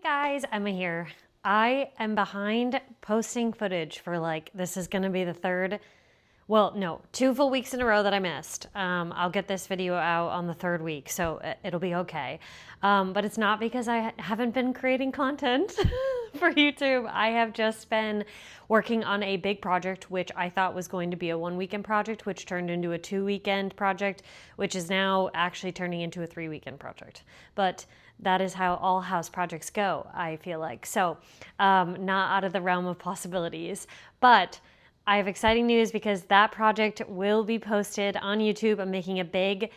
Guys, Emma here. I am behind posting footage for this is going to be the third, well, no, 2 full weeks in a row that I missed. I'll get this video out on the third week, so it'll be okay. But it's not because I haven't been creating content for YouTube. I have just been working on a big project, which I thought was going to be a 1 weekend project, which turned into a 2 weekend project, which is now actually turning into a 3 weekend project. But that is how all house projects go, I feel like. So, not out of the realm of possibilities. But I have exciting news because that project will be posted on YouTube. I'm making a big,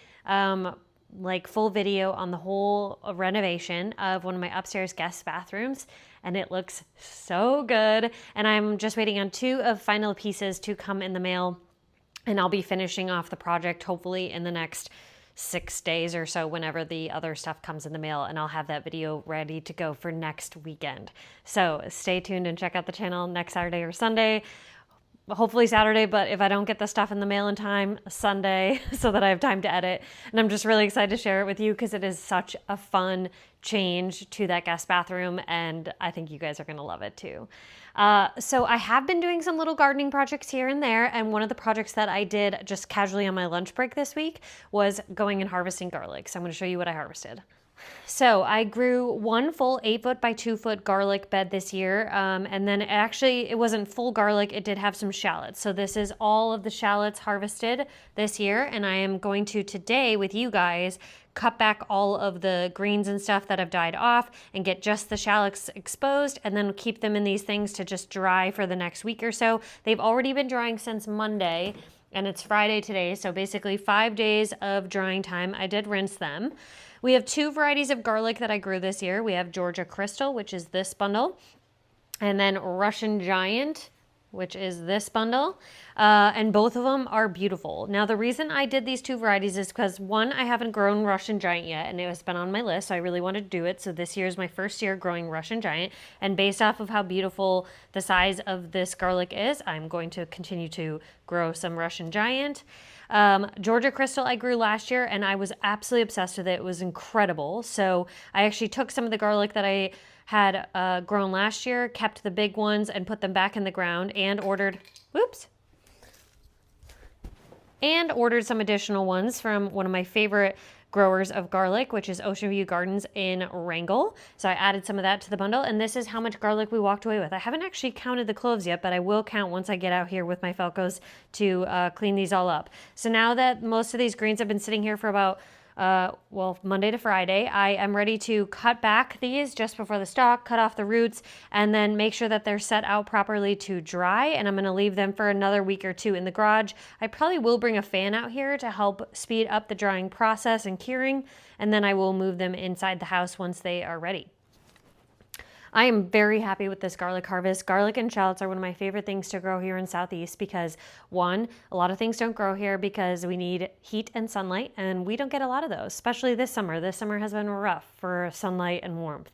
full video on the whole renovation of one of my upstairs guest bathrooms. And it looks so good. And I'm just waiting on 2 of final pieces to come in the mail. And I'll be finishing off the project hopefully in the next 6 days or so whenever the other stuff comes in the mail, and I'll have that video ready to go for next weekend. So stay tuned and check out the channel next Saturday or Sunday. Hopefully Saturday, but if I don't get the stuff in the mail in time, Sunday, so that I have time to edit. And I'm just really excited to share it with you because it is such a fun change to that guest bathroom, and I think you guys are going to love it too. So I have been doing some little gardening projects here and there, and one of the projects that I did just casually on my lunch break this week was going and harvesting garlic. So I'm going to show you what I harvested. So I grew 1 full 8-foot by 2-foot garlic bed this year. And then it wasn't full garlic. It did have some shallots. So this is all of the shallots harvested this year. And I am going to today with you guys cut back all of the greens and stuff that have died off and get just the shallots exposed, and then keep them in these things to just dry for the next week or so. They've already been drying since Monday, and it's Friday today. So basically 5 days of drying time. I did rinse them. We have 2 varieties of garlic that I grew this year. We have Georgia Crystal, which is this bundle, and then Russian Giant, which is this bundle, and both of them are beautiful. Now, the reason I did these 2 varieties is because, one, I haven't grown Russian Giant yet, and it has been on my list, so I really wanted to do it. So this year is my first year growing Russian Giant, and based off of how beautiful the size of this garlic is, I'm going to continue to grow some Russian Giant. Georgia Crystal I grew last year, and I was absolutely obsessed with it. It was incredible. So I actually took some of the garlic that I had grown last year, kept the big ones, and put them back in the ground, and ordered some additional ones from one of my favorite growers of garlic, which is Ocean View Gardens in Wrangell. So I added some of that to the bundle, and this is how much garlic we walked away with. I haven't actually counted the cloves yet, but I will count once I get out here with my Falcos to clean these all up. So now that most of these greens have been sitting here for about Monday to Friday, I am ready to cut back these just before the stalk, cut off the roots, and then make sure that they're set out properly to dry. And I'm going to leave them for another week or 2 in the garage. I probably will bring a fan out here to help speed up the drying process and curing, and then I will move them inside the house once they are ready. I am very happy with this garlic harvest. Garlic and shallots are one of my favorite things to grow here in Southeast because, one, a lot of things don't grow here because we need heat and sunlight, and we don't get a lot of those, especially this summer. This summer has been rough for sunlight and warmth.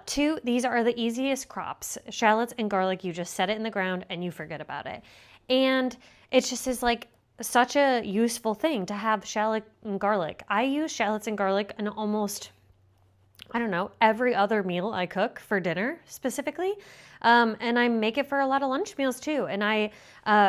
2, these are the easiest crops. Shallots and garlic, you just set it in the ground and you forget about it. And it just is such a useful thing to have shallot and garlic. I use shallots and garlic in almost, every other meal I cook for dinner specifically. And I make it for a lot of lunch meals too. And I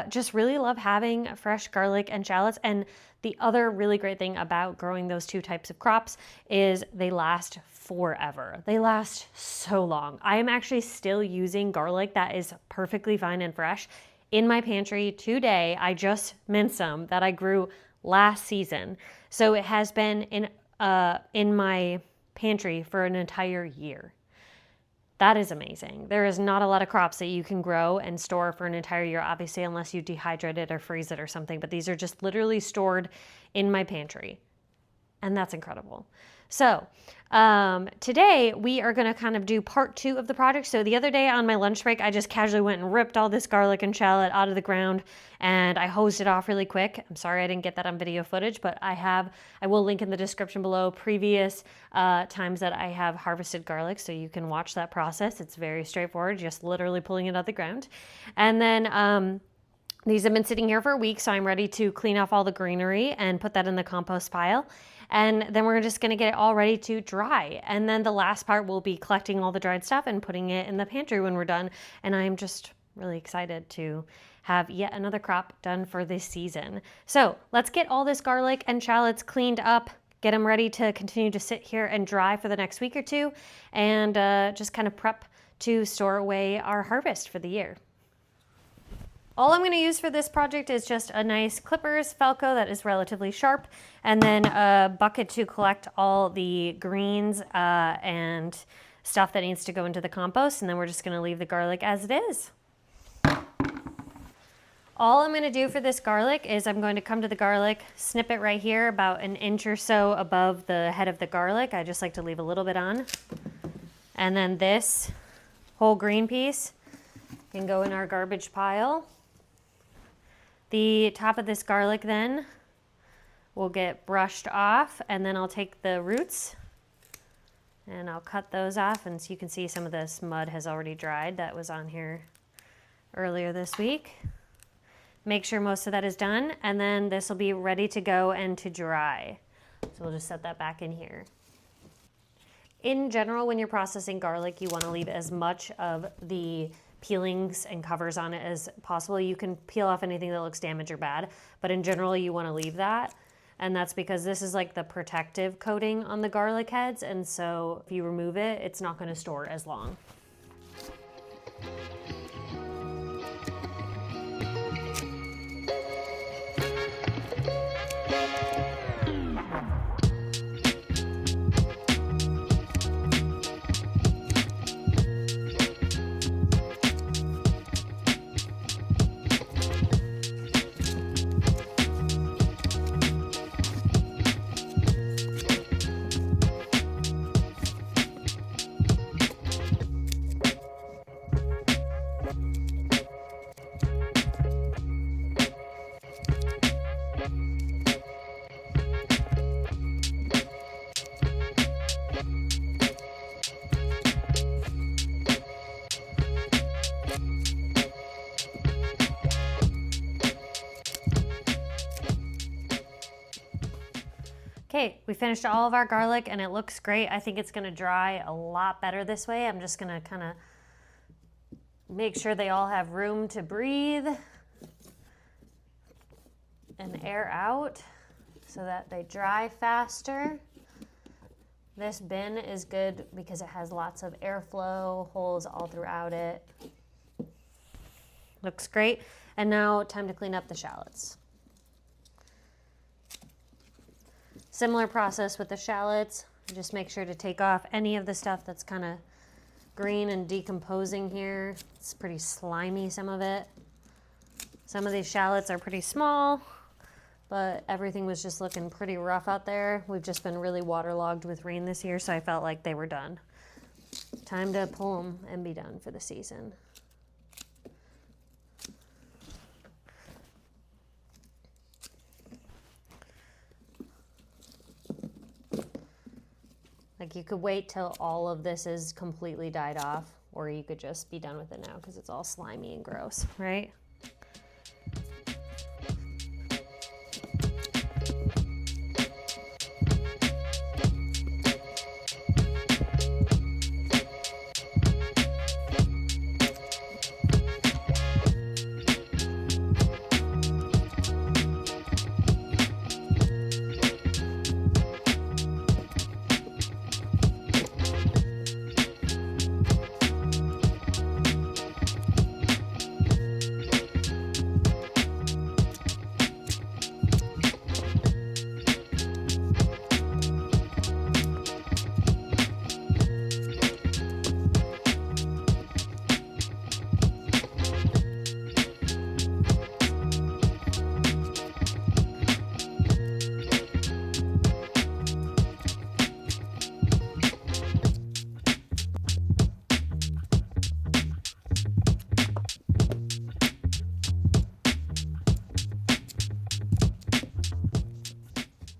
just really love having fresh garlic and shallots. And the other really great thing about growing those 2 types of crops is they last forever. They last so long. I am actually still using garlic that is perfectly fine and fresh in my pantry today. I just minced some that I grew last season. So it has been in my pantry for an entire year. That is amazing. There is not a lot of crops that you can grow and store for an entire year, obviously, unless you dehydrate it or freeze it or something, but these are just literally stored in my pantry. And that's incredible. So today we are going to kind of do part 2 of the project. So the other day on my lunch break, I just casually went and ripped all this garlic and shallot out of the ground, and I hosed it off really quick. I'm sorry I didn't get that on video footage, but I will link in the description below previous times that I have harvested garlic, so you can watch that process. It's very straightforward, just literally pulling it out of the ground. And then these have been sitting here for a week, so I'm ready to clean off all the greenery and put that in the compost pile. And then we're just gonna get it all ready to dry. And then the last part will be collecting all the dried stuff and putting it in the pantry when we're done. And I'm just really excited to have yet another crop done for this season. So let's get all this garlic and shallots cleaned up, get them ready to continue to sit here and dry for the next week or two, and just kind of prep to store away our harvest for the year. All I'm going to use for this project is just a nice clippers Falco that is relatively sharp, and then a bucket to collect all the greens and stuff that needs to go into the compost, and then we're just going to leave the garlic as it is. All I'm going to do for this garlic is I'm going to come to the garlic, snip it right here about an inch or so above the head of the garlic. I just like to leave a little bit on. And then this whole green piece can go in our garbage pile. The top of this garlic then will get brushed off, and then I'll take the roots and I'll cut those off. And so you can see some of this mud has already dried that was on here earlier this week. Make sure most of that is done, and then this will be ready to go and to dry. So we'll just set that back in here. In general, when you're processing garlic, you want to leave as much of the peelings and covers on it as possible. You can peel off anything that looks damaged or bad, but in general, you want to leave that. And that's because this is like the protective coating on the garlic heads, and so if you remove it, it's not going to store as long. Okay, we finished all of our garlic and it looks great. I think it's gonna dry a lot better this way. I'm just gonna kind of make sure they all have room to breathe and air out so that they dry faster. This bin is good because it has lots of airflow, holes all throughout it. Looks great. And now time to clean up the shallots. Similar process with the shallots. Just make sure to take off any of the stuff that's kind of green and decomposing here. It's pretty slimy, some of it. Some of these shallots are pretty small, but everything was just looking pretty rough out there. We've just been really waterlogged with rain this year, so I felt like they were done. Time to pull them and be done for the season. Like you could wait till all of this is completely died off, or you could just be done with it now because it's all slimy and gross, right?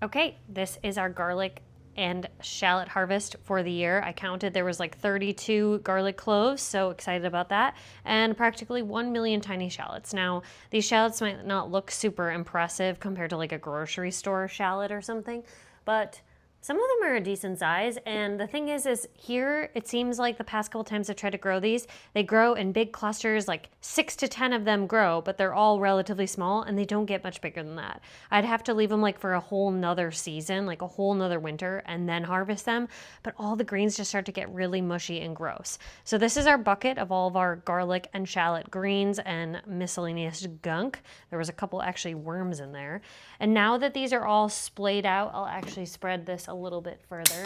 Okay, this is our garlic and shallot harvest for the year. I counted there was like 32 garlic cloves, so excited about that, and practically 1 million tiny shallots. Now, these shallots might not look super impressive compared to like a grocery store shallot or something, but some of them are a decent size. And the thing is here, it seems like the past couple times I've tried to grow these, they grow in big clusters, like 6 to 10 of them grow, but they're all relatively small and they don't get much bigger than that. I'd have to leave them like for a whole nother season, like a whole nother winter, and then harvest them. But all the greens just start to get really mushy and gross. So this is our bucket of all of our garlic and shallot greens and miscellaneous gunk. There was a couple actually worms in there. And now that these are all splayed out, I'll actually spread this a little bit further.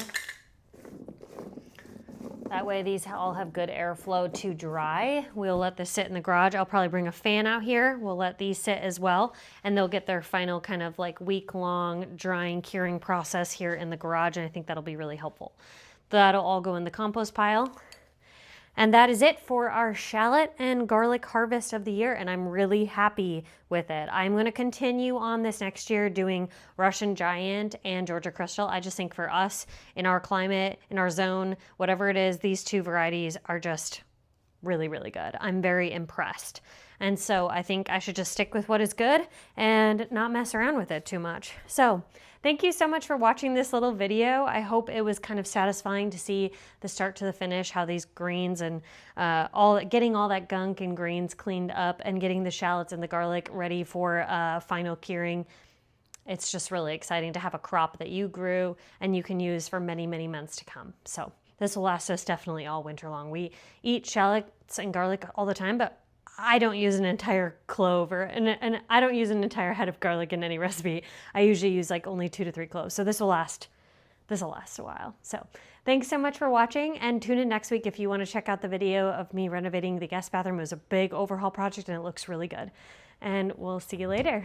That way these all have good airflow to dry. We'll let this sit in the garage. I'll probably bring a fan out here. We'll let these sit as well, and they'll get their final kind of like week-long drying, curing process here in the garage, and I think that'll be really helpful. That'll all go in the compost pile. And that is it for our shallot and garlic harvest of the year, and I'm really happy with it. I'm going to continue on this next year doing Russian Giant and Georgia Crystal. I just think for us, in our climate, in our zone, whatever it is, these two varieties are just really, really good. I'm very impressed. And so I think I should just stick with what is good and not mess around with it too much. So thank you so much for watching this little video. I hope it was kind of satisfying to see the start to the finish, how these greens and getting all that gunk and greens cleaned up and getting the shallots and the garlic ready for final curing. It's just really exciting to have a crop that you grew and you can use for many, many months to come. So this will last us definitely all winter long. We eat shallots and garlic all the time, but I don't use an entire clove and I don't use an entire head of garlic in any recipe. I usually use like only 2 to 3 cloves. So this will last a while. So thanks so much for watching, and tune in next week if you want to check out the video of me renovating the guest bathroom. It was a big overhaul project and it looks really good. And we'll see you later.